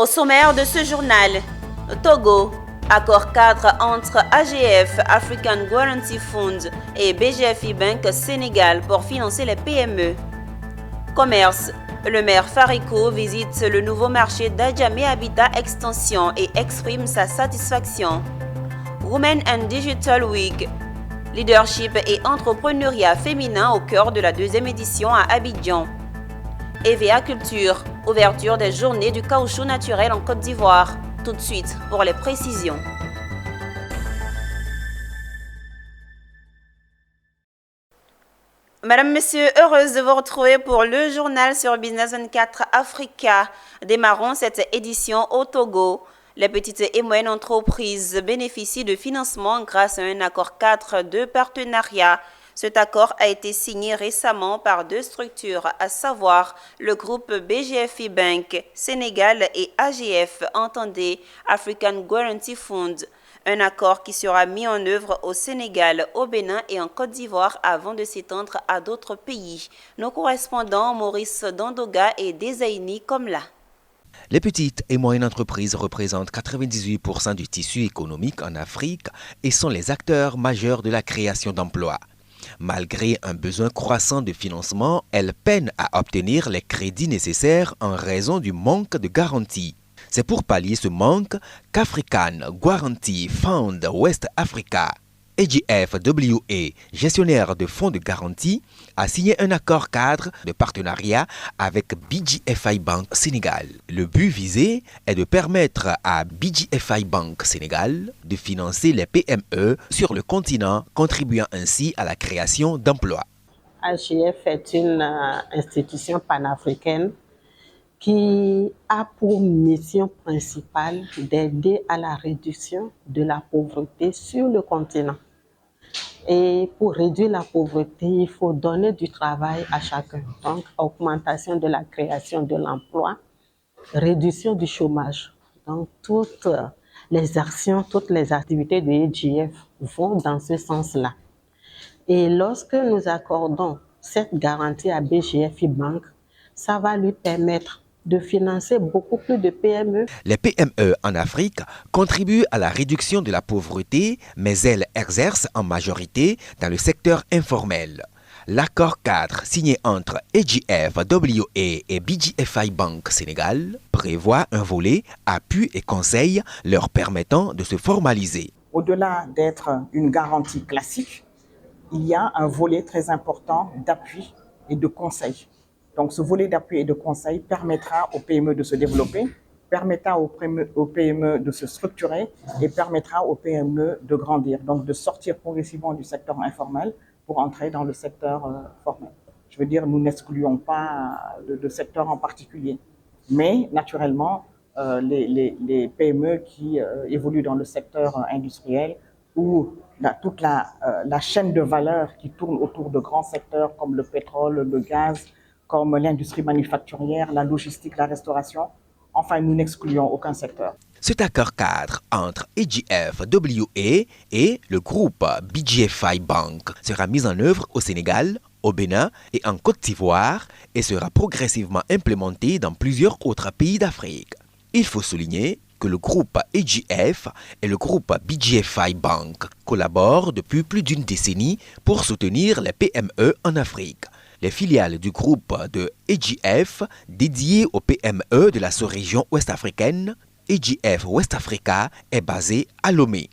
Au sommaire de ce journal, Togo, accord cadre entre AGF, African Guarantee Fund, et BGFI Bank Sénégal pour financer les PME. Commerce, le maire Fariko visite le nouveau marché d'Adjamé Habitat Extension et exprime sa satisfaction. Women and Digital Week, leadership et entrepreneuriat féminin au cœur de la deuxième édition à Abidjan. EVA Culture, ouverture des journées du caoutchouc naturel en Côte d'Ivoire. Tout de suite pour les précisions. Madame, Monsieur, heureuse de vous retrouver pour le journal sur Business 24 Africa. Démarrons cette édition au Togo. Les petites et moyennes entreprises bénéficient de financement grâce à un accord cadre de partenariat. Cet accord a été signé récemment par deux structures, à savoir le groupe BGFI Bank Sénégal et AGF, entendez African Guarantee Fund. Un accord qui sera mis en œuvre au Sénégal, au Bénin et en Côte d'Ivoire avant de s'étendre à d'autres pays. Nos correspondants Maurice Dandoga et Desaini Komla. Les petites et moyennes entreprises représentent 98% du tissu économique en Afrique et sont les acteurs majeurs de la création d'emplois. Malgré un besoin croissant de financement, elles peinent à obtenir les crédits nécessaires en raison du manque de garanties. C'est pour pallier ce manque qu'African Guarantee Fund West Africa, AGFWA, gestionnaire de fonds de garantie, a signé un accord cadre de partenariat avec BGFI Bank Sénégal. Le but visé est de permettre à BGFI Bank Sénégal de financer les PME sur le continent, contribuant ainsi à la création d'emplois. AGF est une institution panafricaine qui a pour mission principale d'aider à la réduction de la pauvreté sur le continent. Et pour réduire la pauvreté, il faut donner du travail à chacun. Donc, augmentation de la création de l'emploi, réduction du chômage. Donc, toutes les actions, toutes les activités de EGF vont dans ce sens-là. Et lorsque nous accordons cette garantie à BGFI Bank, ça va lui permettre de financer beaucoup plus de PME. Les PME en Afrique contribuent à la réduction de la pauvreté, mais elles exercent en majorité dans le secteur informel. L'accord cadre signé entre AGFWA et BGFI Bank Sénégal prévoit un volet appui et conseil leur permettant de se formaliser. Au-delà d'être une garantie classique, il y a un volet très important d'appui et de conseil. Donc, ce volet d'appui et de conseil permettra aux PME de se développer, permettra aux PME de se structurer et permettra aux PME de grandir, donc de sortir progressivement du secteur informel pour entrer dans le secteur formel. Je veux dire, nous n'excluons pas de secteur en particulier, mais naturellement, les PME qui évoluent dans le secteur industriel ou toute la chaîne de valeur qui tourne autour de grands secteurs comme le pétrole, le gaz, comme l'industrie manufacturière, la logistique, la restauration. Enfin, nous n'excluons aucun secteur. Cet accord cadre entre AGFWA et le groupe BGFI Bank sera mis en œuvre au Sénégal, au Bénin et en Côte d'Ivoire et sera progressivement implémenté dans plusieurs autres pays d'Afrique. Il faut souligner que le groupe AGF et le groupe BGFI Bank collaborent depuis plus d'une décennie pour soutenir les PME en Afrique. Les filiales du groupe de AGF dédiées aux PME de la sous-région ouest-africaine, AGF West Africa, est basée à Lomé.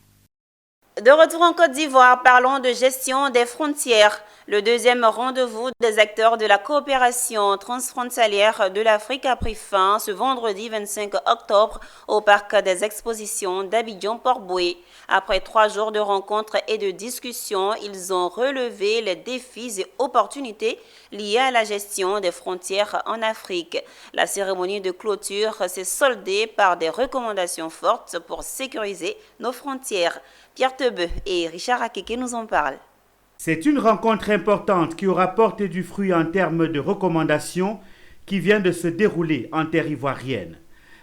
De retour en Côte d'Ivoire, parlons de gestion des frontières. Le deuxième rendez-vous des acteurs de la coopération transfrontalière de l'Afrique a pris fin ce vendredi 25 octobre au parc des expositions d'Abidjan-Port-Boué. Après 3 jours de rencontres et de discussions, ils ont relevé les défis et opportunités liées à la gestion des frontières en Afrique. La cérémonie de clôture s'est soldée par des recommandations fortes pour sécuriser nos frontières. Pierre Tebeu et Richard Akeke nous en parlent. C'est une rencontre importante qui aura porté du fruit en termes de recommandations qui vient de se dérouler en terre ivoirienne.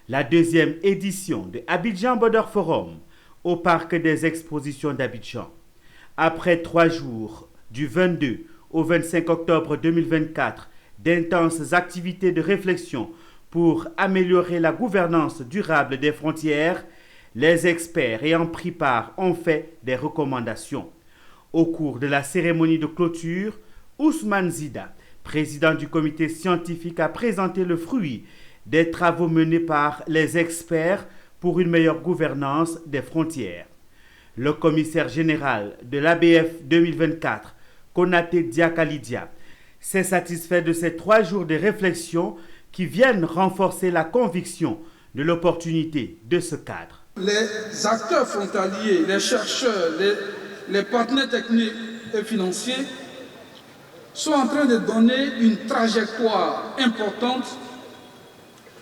La deuxième édition de Abidjan Border Forum au parc des expositions d'Abidjan. Après 3 jours, du 22 au 25 octobre 2024, d'intenses activités de réflexion Pour améliorer la gouvernance durable des frontières, les experts ayant pris part ont fait des recommandations. Au cours de la cérémonie de clôture, Ousmane Zida, président du comité scientifique, a présenté le fruit des travaux menés par les experts pour une meilleure gouvernance des frontières. Le commissaire général de l'ABF 2024, Konaté Diakalidia, s'est satisfait de ces 3 jours de réflexion qui viennent renforcer la conviction de l'opportunité de ce cadre. Les acteurs frontaliers, les chercheurs, les partenaires techniques et financiers sont en train de donner une trajectoire importante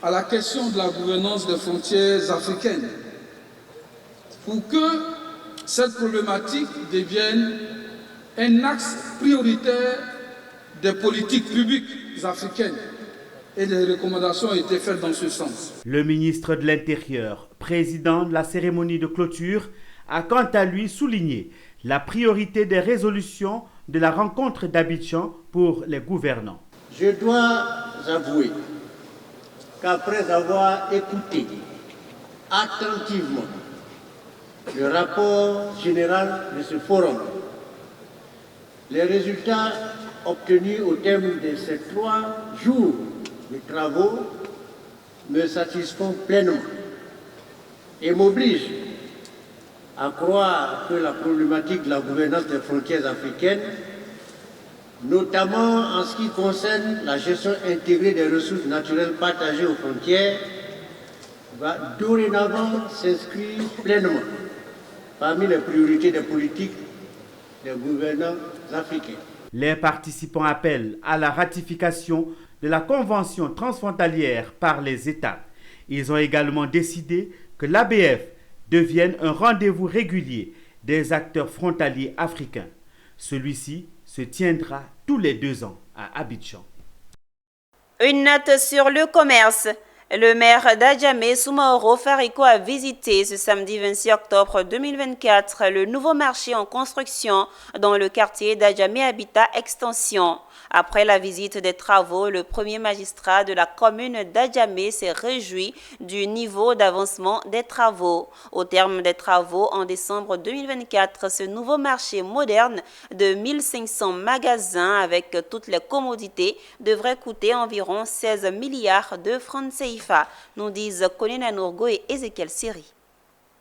à la question de la gouvernance des frontières africaines pour que cette problématique devienne un axe prioritaire des politiques publiques africaines. Et des recommandations ont été faites dans ce sens. Le ministre de l'Intérieur, président de la cérémonie de clôture, a quant à lui souligné la priorité des résolutions de la rencontre d'Abidjan pour les gouvernants. Je dois avouer qu'après avoir écouté attentivement le rapport général de ce forum, les résultats obtenus au terme de ces 3 jours de travaux me satisfont pleinement et m'obligent à croire que la problématique de la gouvernance des frontières africaines, notamment en ce qui concerne la gestion intégrée des ressources naturelles partagées aux frontières, va dorénavant s'inscrire pleinement parmi les priorités des politiques des gouvernants africains. Les participants appellent à la ratification de la Convention transfrontalière par les États. Ils ont également décidé que l'ABF devienne un rendez-vous régulier des acteurs frontaliers africains. Celui-ci se tiendra tous les 2 ans à Abidjan. Une note sur le commerce. Le maire d'Adjamé, Soumaoro Fariko, a visité ce samedi 26 octobre 2024 le nouveau marché en construction dans le quartier d'Adjamé Habitat Extension. Après la visite des travaux, le premier magistrat de la commune d'Adjamé s'est réjoui du niveau d'avancement des travaux. Au terme des travaux, en décembre 2024, ce nouveau marché moderne de 1500 magasins avec toutes les commodités devrait coûter environ 16 milliards de francs CFA, nous disent Konina Nourgo et Ezekiel Siri.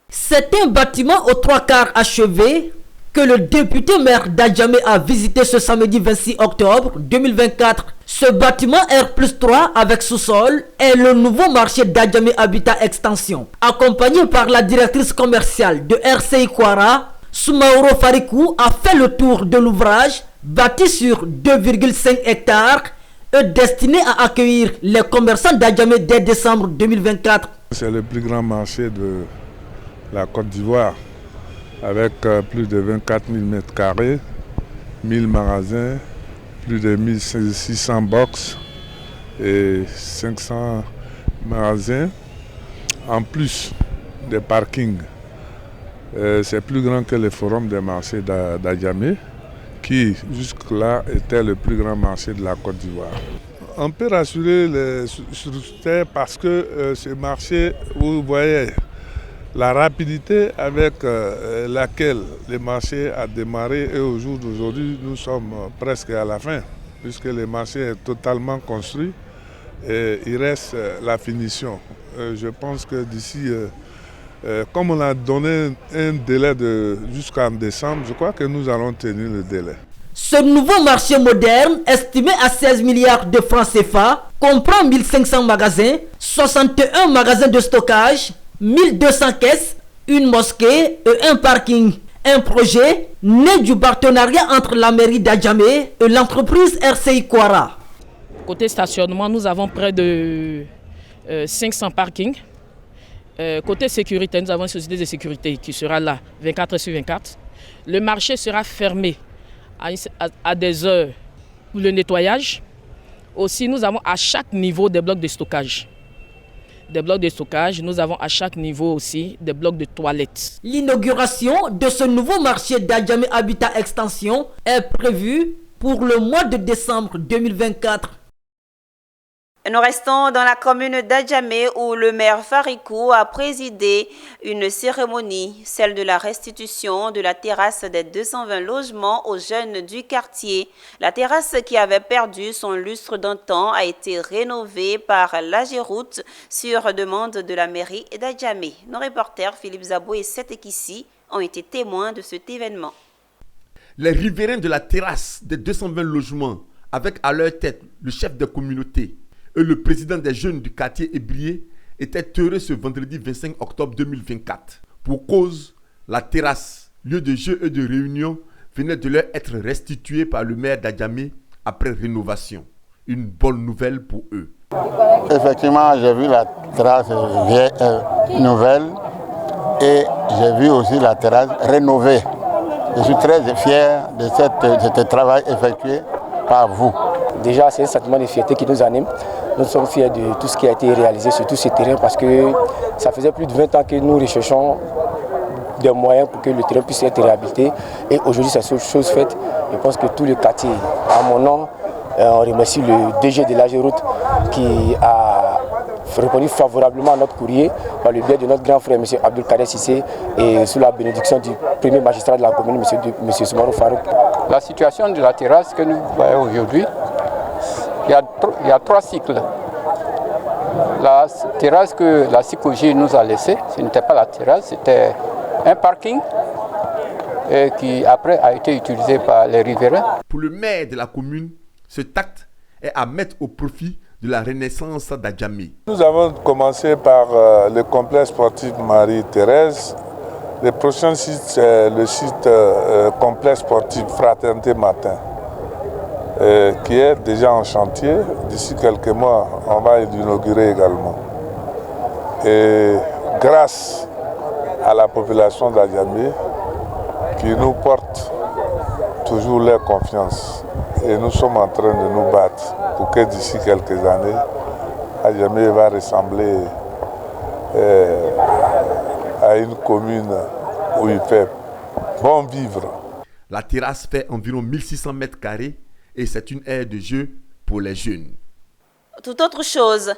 C'est un bâtiment aux 3 quarts achevé que le député maire d'Adjamé a visité ce samedi 26 octobre 2024. Ce bâtiment R+3 avec sous-sol est le nouveau marché d'Adjamé Habitat Extension. Accompagné par la directrice commerciale de RCI Kwara, Soumaoro Farikou a fait le tour de l'ouvrage bâti sur 2,5 hectares et destiné à accueillir les commerçants d'Adjamé dès décembre 2024. C'est le plus grand marché de la Côte d'Ivoire, avec plus de 24 000 m², 1000 magasins, plus de 1600 box et 500 magasins, en plus des parkings. C'est plus grand que le forum des marchés d'Adjamé, qui jusque-là était le plus grand marché de la Côte d'Ivoire. On peut rassurer les souscripteurs parce que ce marché, vous voyez, la rapidité avec laquelle le marché a démarré et au jour d'aujourd'hui, nous sommes presque à la fin, puisque le marché est totalement construit et il reste la finition. Je pense que d'ici, comme on a donné un délai jusqu'en décembre, je crois que nous allons tenir le délai. Ce nouveau marché moderne, estimé à 16 milliards de francs CFA, comprend 1500 magasins, 61 magasins de stockage, 1200 caisses, une mosquée et un parking. Un projet né du partenariat entre la mairie d'Adjamé et l'entreprise RCI Kwara. Côté stationnement, nous avons près de 500 parkings. Côté sécurité, nous avons une société de sécurité qui sera là 24/24. Le marché sera fermé à des heures pour le nettoyage. Aussi, nous avons à chaque niveau des blocs de stockage. Des blocs de stockage, nous avons à chaque niveau aussi des blocs de toilettes. L'inauguration de ce nouveau marché d'Adjamé Habitat Extension est prévue pour le mois de décembre 2024. Nous restons dans la commune d'Adjamé où le maire Farikou a présidé une cérémonie, celle de la restitution de la terrasse des 220 logements aux jeunes du quartier. La terrasse qui avait perdu son lustre d'antan a été rénovée par l'Agéroute sur demande de la mairie d'Adjamé. Nos reporters Philippe Zabou et Setekissi ont été témoins de cet événement. Les riverains de la terrasse des 220 logements, avec à leur tête le chef de communauté et le président des jeunes du quartier Ébrié, étaient heureux ce vendredi 25 octobre 2024. Pour cause, la terrasse, lieu de jeu et de réunion, venait de leur être restituée par le maire d'Adjamé après rénovation. Une bonne nouvelle pour eux. Effectivement, j'ai vu la terrasse nouvelle et j'ai vu aussi la terrasse rénovée. Je suis très fier de ce travail effectué par vous. Déjà, c'est un sentiment de fierté qui nous anime. Nous sommes fiers de tout ce qui a été réalisé sur tous ces terrains parce que ça faisait plus de 20 ans que nous recherchons des moyens pour que le terrain puisse être réhabilité. Et aujourd'hui, c'est chose faite. Je pense que tout le quartier, à mon nom, on remercie le DG de l'Agéroute qui a répondu favorablement à notre courrier par le biais de notre grand frère, M. Abdelkader Sissé, et sous la bénédiction du premier magistrat de la commune, M. Soumarou Farouk. La situation de la terrasse que nous voyons aujourd'hui, il y a 3 cycles. La terrasse que la CICOG nous a laissée, ce n'était pas la terrasse, c'était un parking qui après a été utilisé par les riverains. Pour le maire de la commune, ce acte est à mettre au profit de la renaissance d'Adjamé. Nous avons commencé par le complexe sportif Marie-Thérèse. Le prochain site, c'est le site complexe sportif Fraternité Matin, qui est déjà en chantier. D'ici quelques mois, on va l'inaugurer également. Et grâce à la population d'Adjamé, qui nous porte toujours leur confiance, et nous sommes en train de nous battre pour que d'ici quelques années, Adjamé va ressembler à une commune où il fait bon vivre. La terrasse fait environ 1600 mètres carrés et c'est une aire de jeu pour les jeunes. Tout autre chose,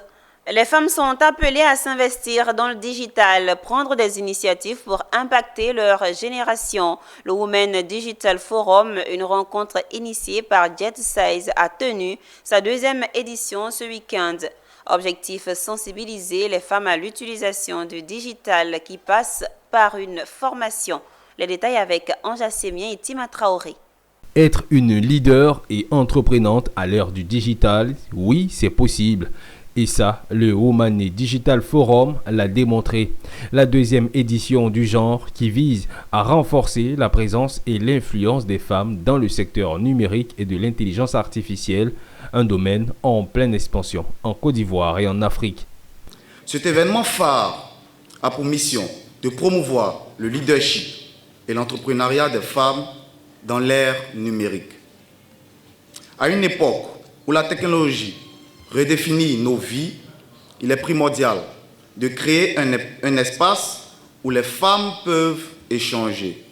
les femmes sont appelées à s'investir dans le digital, prendre des initiatives pour impacter leur génération. Le Women Digital Forum, une rencontre initiée par Jet Size, a tenu sa 2e édition ce week-end. Objectif, sensibiliser les femmes à l'utilisation du digital qui passe par une formation. Les détails avec Anja Semien et Tima Traoré. Être une leader et entreprenante à l'ère du digital, oui, c'est possible. Et ça, le Women Digital Forum l'a démontré. La 2e édition du genre qui vise à renforcer la présence et l'influence des femmes dans le secteur numérique et de l'intelligence artificielle, un domaine en pleine expansion en Côte d'Ivoire et en Afrique. Cet événement phare a pour mission de promouvoir le leadership et l'entrepreneuriat des femmes dans l'ère numérique. À une époque où la technologie redéfinit nos vies, il est primordial de créer un espace où les femmes peuvent échanger,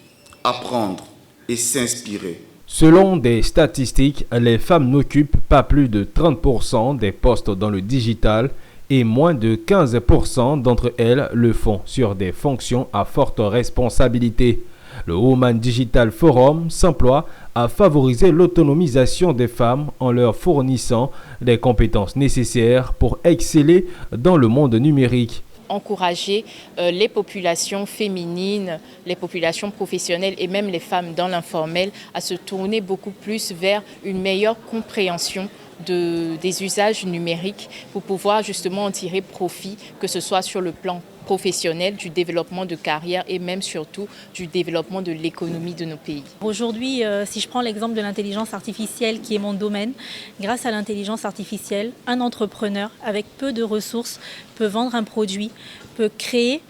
apprendre et s'inspirer. Selon des statistiques, les femmes n'occupent pas plus de 30% des postes dans le digital et moins de 15% d'entre elles le font sur des fonctions à forte responsabilité. Le Women Digital Forum s'emploie à favoriser l'autonomisation des femmes en leur fournissant des compétences nécessaires pour exceller dans le monde numérique. Encourager les populations féminines, les populations professionnelles et même les femmes dans l'informel à se tourner beaucoup plus vers une meilleure compréhension des usages numériques pour pouvoir justement en tirer profit, que ce soit sur le plan professionnel, du développement de carrière et même surtout du développement de l'économie de nos pays. Aujourd'hui, si je prends l'exemple de l'intelligence artificielle qui est mon domaine, grâce à l'intelligence artificielle, un entrepreneur avec peu de ressources peut vendre un produit, peut créer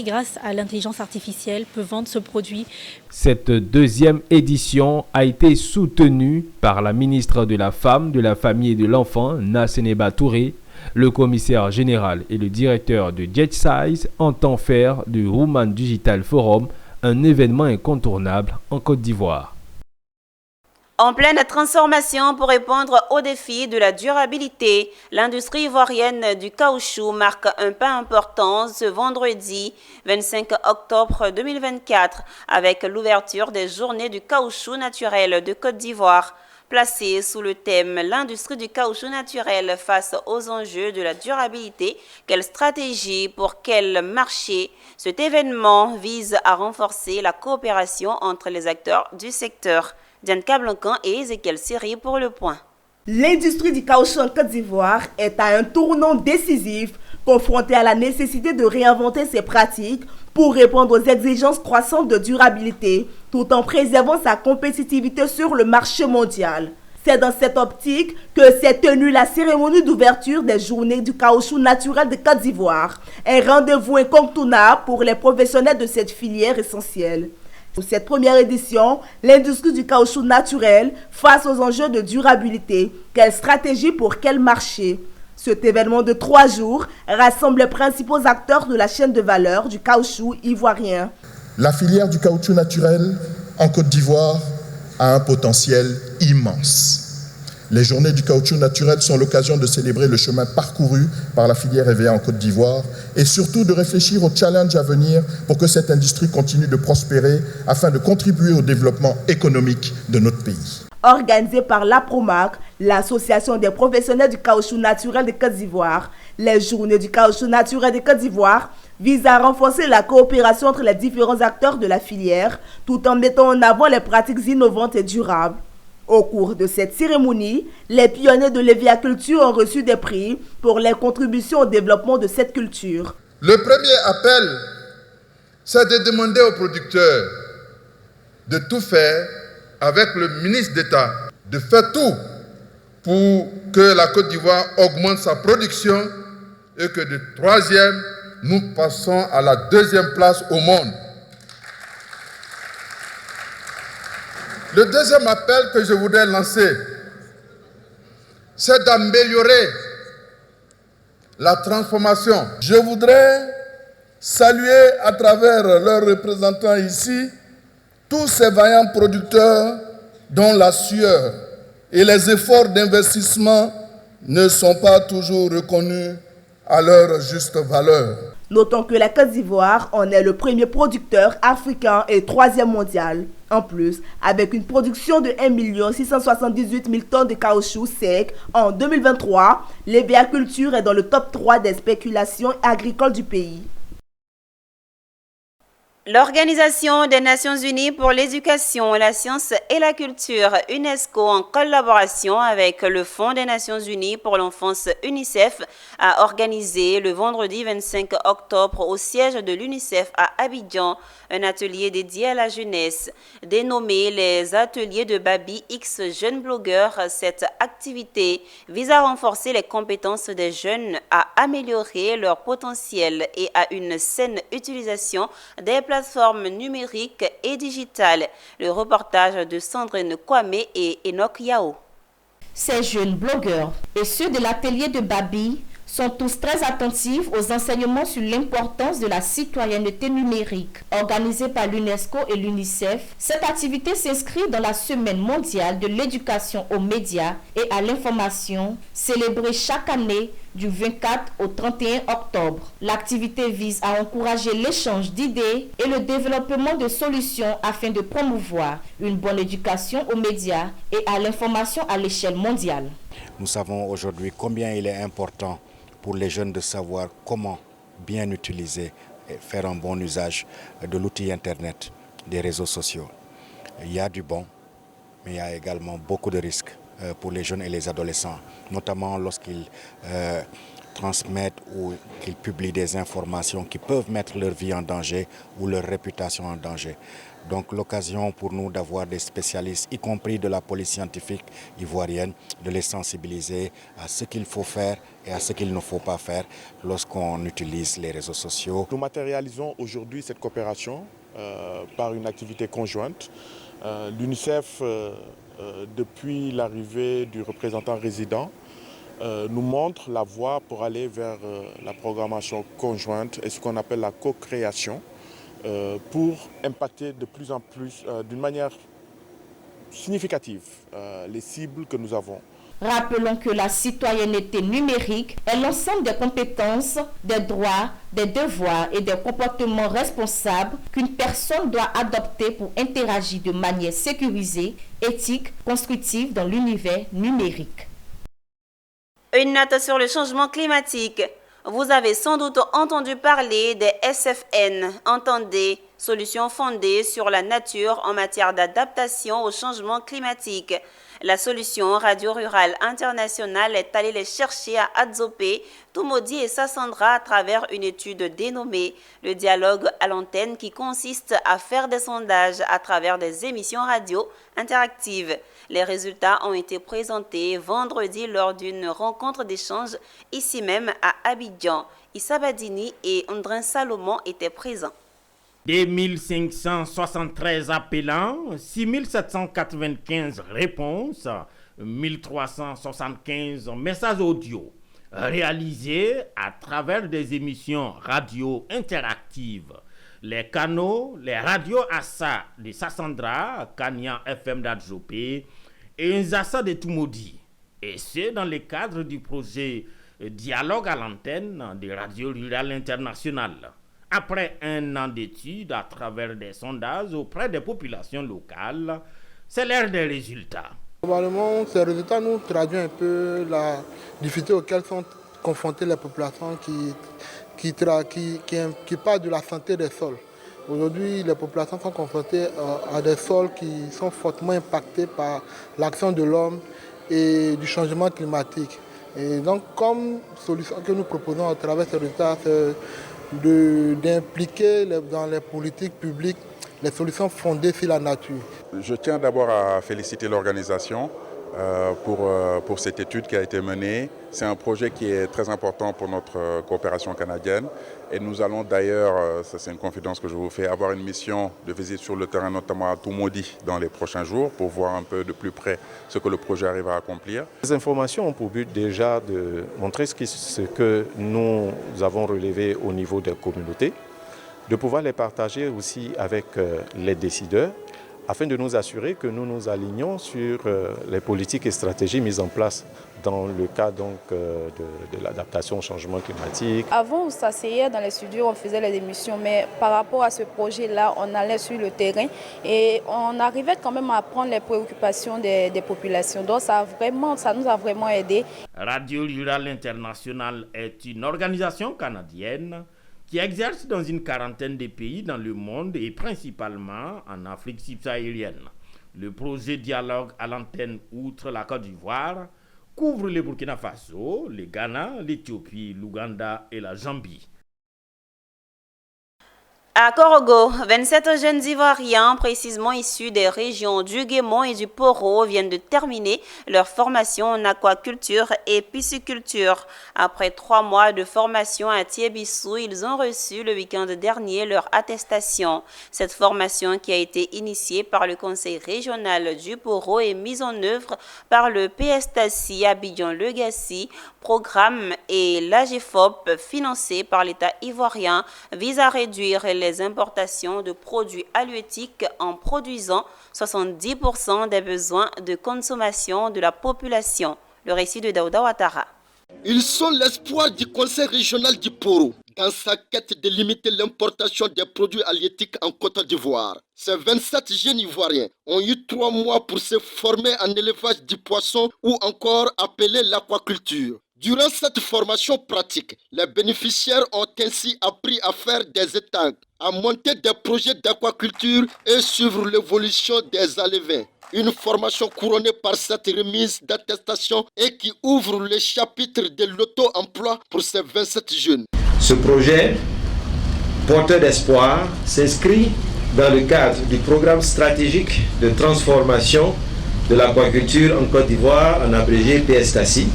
grâce à l'intelligence artificielle, peut vendre ce produit. Cette 2e édition a été soutenue par la ministre de la Femme, de la Famille et de l'Enfant, Nasseneba Touré. Le commissaire général et le directeur de Jet Size entend faire du Women Digital Forum un événement incontournable en Côte d'Ivoire. En pleine transformation pour répondre aux défis de la durabilité, l'industrie ivoirienne du caoutchouc marque un pas important ce vendredi 25 octobre 2024 avec l'ouverture des Journées du caoutchouc naturel de Côte d'Ivoire. Placé sous le thème « L'industrie du caoutchouc naturel face aux enjeux de la durabilité, quelle stratégie pour quel marché ?» Cet événement vise à renforcer la coopération entre les acteurs du secteur. Diane Kablancan et Ezekiel Siri pour le point. L'industrie du caoutchouc en Côte d'Ivoire est à un tournant décisif, confrontée à la nécessité de réinventer ses pratiques pour répondre aux exigences croissantes de durabilité, tout en préservant sa compétitivité sur le marché mondial. C'est dans cette optique que s'est tenue la cérémonie d'ouverture des Journées du caoutchouc naturel de Côte d'Ivoire, un rendez-vous incontournable pour les professionnels de cette filière essentielle. Pour cette première édition, l'industrie du caoutchouc naturel face aux enjeux de durabilité, quelle stratégie pour quel marché? Cet événement de 3 jours rassemble les principaux acteurs de la chaîne de valeur du caoutchouc ivoirien. La filière du caoutchouc naturel en Côte d'Ivoire a un potentiel immense. Les Journées du caoutchouc naturel sont l'occasion de célébrer le chemin parcouru par la filière EVA en Côte d'Ivoire et surtout de réfléchir aux challenges à venir pour que cette industrie continue de prospérer afin de contribuer au développement économique de notre pays. Organisée par l'APROMAC, l'Association des professionnels du caoutchouc naturel de Côte d'Ivoire, les Journées du caoutchouc naturel de Côte d'Ivoire visent à renforcer la coopération entre les différents acteurs de la filière tout en mettant en avant les pratiques innovantes et durables. Au cours de cette cérémonie, les pionniers de l'éviaculture ont reçu des prix pour les contributions au développement de cette culture. Le premier appel, c'est de demander aux producteurs de tout faire avec le ministre d'État, de faire tout pour que la Côte d'Ivoire augmente sa production et que de 3e, nous passons à la 2e place au monde. Le deuxième appel que je voudrais lancer, c'est d'améliorer la transformation. Je voudrais saluer à travers leurs représentants ici tous ces vaillants producteurs dont la sueur et les efforts d'investissement ne sont pas toujours reconnus à leur juste valeur. Notons que la Côte d'Ivoire en est le premier producteur africain et 3e mondial. En plus, avec une production de 1 678 000 tonnes de caoutchouc sec en 2023, l'éviaculture est dans le top 3 des spéculations agricoles du pays. L'Organisation des Nations Unies pour l'éducation, la science et la culture, UNESCO, en collaboration avec le Fonds des Nations Unies pour l'enfance UNICEF, a organisé le vendredi 25 octobre au siège de l'UNICEF à Abidjan un atelier dédié à la jeunesse. Dénommé les ateliers de Babi X Jeunes Blogueurs, cette activité vise à renforcer les compétences des jeunes, à améliorer leur potentiel et à une saine utilisation des plateformes numériques et digitales. Le reportage de Sandrine Kwame et Enoch Yao. Ces jeunes blogueurs et ceux de l'atelier de Babi sont tous très attentifs aux enseignements sur l'importance de la citoyenneté numérique. Organisée par l'UNESCO et l'UNICEF, cette activité s'inscrit dans la Semaine mondiale de l'éducation aux médias et à l'information, célébrée chaque année du 24 au 31 octobre. L'activité vise à encourager l'échange d'idées et le développement de solutions afin de promouvoir une bonne éducation aux médias et à l'information à l'échelle mondiale. Nous savons aujourd'hui combien il est important pour les jeunes de savoir comment bien utiliser et faire un bon usage de l'outil Internet, des réseaux sociaux. Il y a du bon, mais il y a également beaucoup de risques pour les jeunes et les adolescents, notamment lorsqu'ils transmettent ou qu'ils publient des informations qui peuvent mettre leur vie en danger ou leur réputation en danger. Donc l'occasion pour nous d'avoir des spécialistes, y compris de la police scientifique ivoirienne, de les sensibiliser à ce qu'il faut faire et à ce qu'il ne faut pas faire lorsqu'on utilise les réseaux sociaux. Nous matérialisons aujourd'hui cette coopération par une activité conjointe. L'UNICEF, depuis l'arrivée du représentant résident, nous montre la voie pour aller vers la programmation conjointe et ce qu'on appelle la co-création pour impacter de plus en plus, d'une manière significatives les cibles que nous avons. Rappelons que la citoyenneté numérique est l'ensemble des compétences, des droits, des devoirs et des comportements responsables qu'une personne doit adopter pour interagir de manière sécurisée, éthique, constructive dans l'univers numérique. Une note sur le changement climatique. Vous avez sans doute entendu parler des SFN, entendez, solutions fondées sur la nature en matière d'adaptation au changement climatique. La solution Radio Rurale Internationale est allée les chercher à Adzopé, Toumoudi et Sassandra à travers une étude dénommée le dialogue à l'antenne qui consiste à faire des sondages à travers des émissions radio interactives. Les résultats ont été présentés vendredi lors d'une rencontre d'échange ici même à Abidjan. Issa Badini et Andrin Salomon étaient présents. 2573 appelants, 6795 réponses, 1375 messages audio réalisés à travers des émissions radio interactives. Les canaux, les radios Assa de Sassandra, Kanya FM d'Adjopé et Nzassa de Toumoudi. Et c'est dans le cadre du projet Dialogue à l'antenne de Radio Rurale Internationale. Après un an d'études à travers des sondages auprès des populations locales, c'est l'heure des résultats. Probablement, ces résultats nous traduisent un peu la difficulté auxquelles sont confrontées les populations qui parlent de la santé des sols. Aujourd'hui, les populations sont confrontées à des sols qui sont fortement impactés par l'action de l'homme et du changement climatique. Et donc, comme solution que nous proposons à travers ces résultats, c'est d'impliquer dans les politiques publiques les solutions fondées sur la nature. Je tiens d'abord à féliciter l'organisation pour cette étude qui a été menée. C'est un projet qui est très important pour notre coopération canadienne et nous allons d'ailleurs, ça c'est une confidence que je vous fais, avoir une mission de visite sur le terrain, notamment à Toumoudi dans les prochains jours pour voir un peu de plus près ce que le projet arrive à accomplir. Les informations ont pour but déjà de montrer ce que nous avons relevé au niveau des communautés, de pouvoir les partager aussi avec les décideurs, afin de nous assurer que nous nous alignons sur les politiques et stratégies mises en place dans le cas donc, de l'adaptation au changement climatique. Avant, on s'asseyait dans les studios, on faisait les émissions, mais par rapport à ce projet-là, on allait sur le terrain et on arrivait quand même à prendre les préoccupations des populations. Donc ça nous a vraiment aidé. Radio Rurale Internationale est une organisation canadienne qui exerce dans une quarantaine de pays dans le monde et principalement en Afrique subsaharienne. Le projet Dialogue à l'antenne outre la Côte d'Ivoire couvre le Burkina Faso, le Ghana, l'Éthiopie, l'Ouganda et la Zambie. À Korogo, 27 jeunes Ivoiriens, précisément issus des régions du Guémon et du Poro, viennent de terminer leur formation en aquaculture et pisciculture. Après 3 mois de formation à Thiébissou, ils ont reçu le week-end dernier leur attestation. Cette formation qui a été initiée par le Conseil régional du Poro est mise en œuvre par le PSTACI Abidjan-Legassi, programme et l'AGFOP financé par l'État ivoirien vise à réduire les importations de produits halieutiques en produisant 70% des besoins de consommation de la population. Le récit de Daouda Ouattara. Ils sont l'espoir du Conseil régional du Poro dans sa quête de limiter l'importation des produits halieutiques en Côte d'Ivoire. Ces 27 jeunes Ivoiriens ont eu 3 mois pour se former en élevage du poisson ou encore appelé l'aquaculture. Durant cette formation pratique, les bénéficiaires ont ainsi appris à faire des étangs, à monter des projets d'aquaculture et suivre l'évolution des alevins. Une formation couronnée par cette remise d'attestation et qui ouvre le chapitre de l'auto-emploi pour ces 27 jeunes. Ce projet, porteur d'espoir, s'inscrit dans le cadre du programme stratégique de transformation de l'aquaculture en Côte d'Ivoire, en abrégé PSTACI,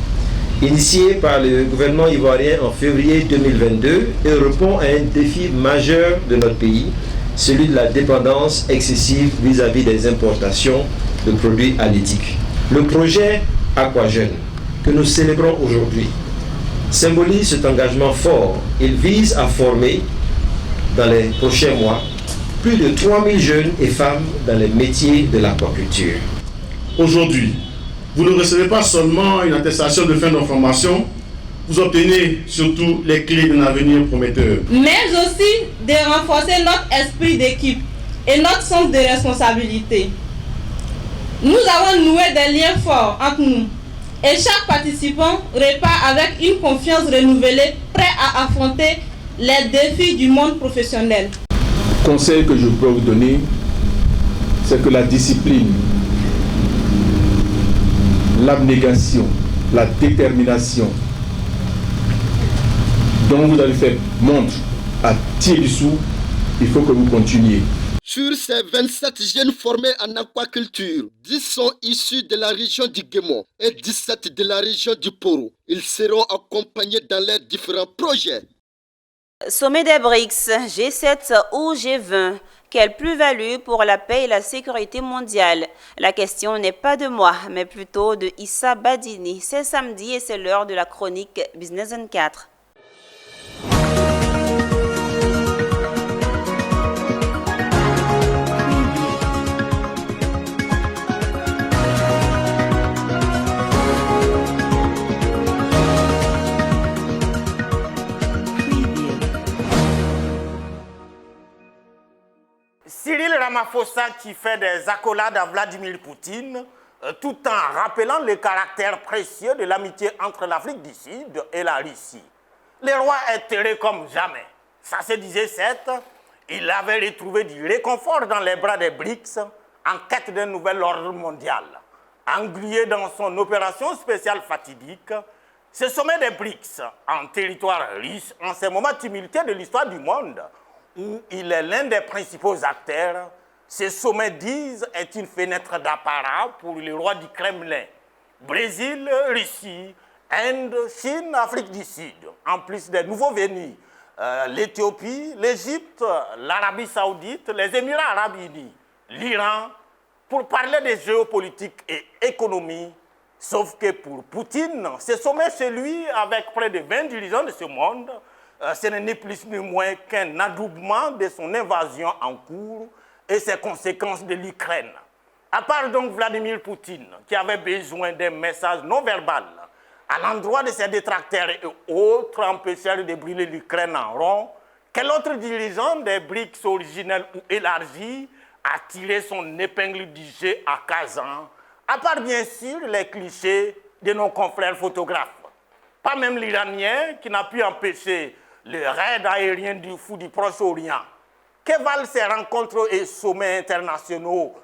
initié par le gouvernement ivoirien en février 2022 et répond à un défi majeur de notre pays, celui de la dépendance excessive vis-à-vis des importations de produits halieutiques. Le projet AquaJeune, que nous célébrons aujourd'hui, symbolise cet engagement fort. Il vise à former, dans les prochains mois, plus de 3000 jeunes et femmes dans les métiers de l'aquaculture. Aujourd'hui, vous ne recevez pas seulement une attestation de fin de formation, vous obtenez surtout les clés d'un avenir prometteur. Mais aussi de renforcer notre esprit d'équipe et notre sens de responsabilité. Nous avons noué des liens forts entre nous et chaque participant repart avec une confiance renouvelée, prêt à affronter les défis du monde professionnel. Le conseil que je peux vous donner, c'est que la discipline, l'abnégation, la détermination dont vous avez fait montre à Thiédissou, il faut que vous continuiez. Sur ces 27 jeunes formés en aquaculture, 10 sont issus de la région du Guémon et 17 de la région du Poro. Ils seront accompagnés dans leurs différents projets. Sommet des BRICS, G7 ou G20, quelle plus-value pour la paix et la sécurité mondiale? La question n'est pas de moi, mais plutôt de Issa Badini. C'est samedi et c'est l'heure de la chronique Business 24. Cyril Ramaphosa qui fait des accolades à Vladimir Poutine, tout en rappelant le caractère précieux de l'amitié entre l'Afrique du Sud et la Russie. Le roi est heureux comme jamais. Ça se disait certes, il avait retrouvé du réconfort dans les bras des BRICS en quête d'un nouvel ordre mondial. Englué dans son opération spéciale fatidique, ce sommet des BRICS en territoire russe, en ces moments tumultueux de l'histoire du monde, où il est l'un des principaux acteurs, ce sommet, disent, est une fenêtre d'apparat pour le roi du Kremlin. Brésil, Russie, Inde, Chine, Afrique du Sud, en plus des nouveaux venus, l'Éthiopie, l'Égypte, l'Arabie Saoudite, les Émirats Arabes Unis, l'Iran, pour parler de géopolitique et économie. Sauf que pour Poutine, ce sommet chez lui, avec près de 20 dirigeants de ce monde, ce n'est ni plus ni moins qu'un adoubement de son invasion en cours et ses conséquences de l'Ukraine. À part donc Vladimir Poutine, qui avait besoin d'un message non verbal à l'endroit de ses détracteurs et autres empêcheurs de brûler l'Ukraine en rond, quel autre dirigeant des BRICS originels ou élargis a tiré son épingle du jeu à Kazan, à part bien sûr les clichés de nos confrères photographes. Pas même l'Iranien qui n'a pu empêcher le raid aérien du fou du Proche-Orient. Que valent ces rencontres et sommets internationaux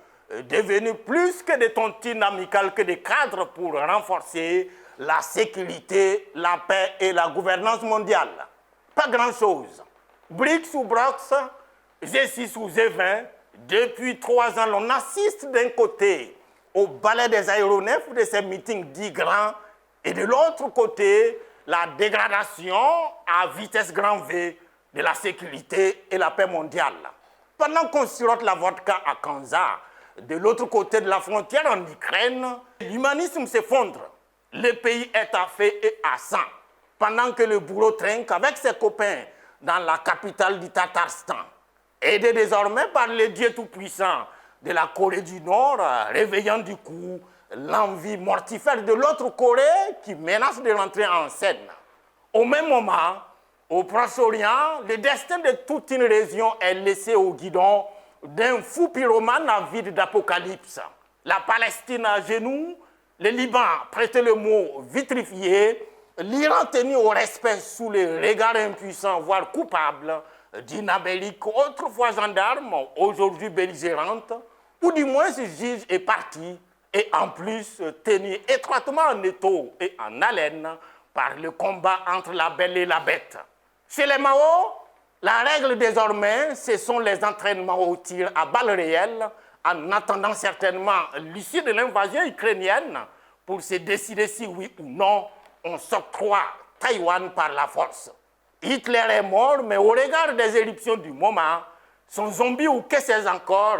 devenus plus que des tontines amicales que des cadres pour renforcer la sécurité, la paix et la gouvernance mondiale? Pas grand-chose. BRICS ou BROCS, G6 ou G20, depuis 3 ans, l'on assiste d'un côté au balai des aéronefs de ces meetings dits grands et de l'autre côté, la dégradation à vitesse grand V de la sécurité et la paix mondiale. Pendant qu'on sirote la vodka à Kanza, de l'autre côté de la frontière en Ukraine, l'humanisme s'effondre. Le pays est à feu et à sang. Pendant que le bourreau trinque avec ses copains dans la capitale du Tatarstan. Aidé désormais par les dieux tout-puissants de la Corée du Nord, réveillant du coup l'envie mortifère de l'autre Corée qui menace de rentrer en scène. Au même moment, au Proche-Orient, le destin de toute une région est laissé au guidon d'un fou pyromane avide d'apocalypse. La Palestine à genoux, le Liban prêté le mot vitrifié, l'Iran tenu au respect sous le regard impuissant, voire coupable, d'une Amérique autrefois gendarme, aujourd'hui belligérante, ou du moins se juge et parti, et en plus tenu étroitement en étau et en haleine par le combat entre la belle et la bête. Chez les Mao, la règle désormais, ce sont les entraînements au tir à balles réelles, en attendant certainement l'issue de l'invasion ukrainienne pour se décider si oui ou non on s'octroie Taïwan par la force. Hitler est mort, mais au regard des éruptions du moment, son zombie ou que sais-je encore,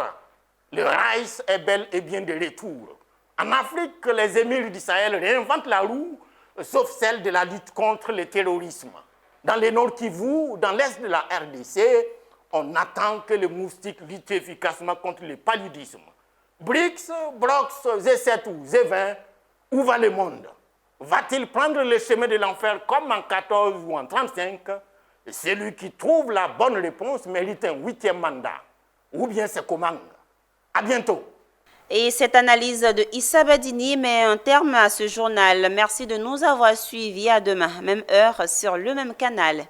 le Reich est bel et bien de retour. En Afrique, les émirs du Sahel réinventent la roue, sauf celle de la lutte contre le terrorisme. Dans le Nord Kivu, dans l'Est de la RDC, on attend que les moustiques luttent efficacement contre le paludisme. BRICS, BROCS, Z7 ou Z20, où va le monde? Va-t-il prendre le chemin de l'enfer comme en 14 ou en 35? Et celui qui trouve la bonne réponse mérite un 8e mandat. Ou bien c'est comment? À bientôt. Et cette analyse de Issa Badini met un terme à ce journal. Merci de nous avoir suivis. À demain, même heure, sur le même canal.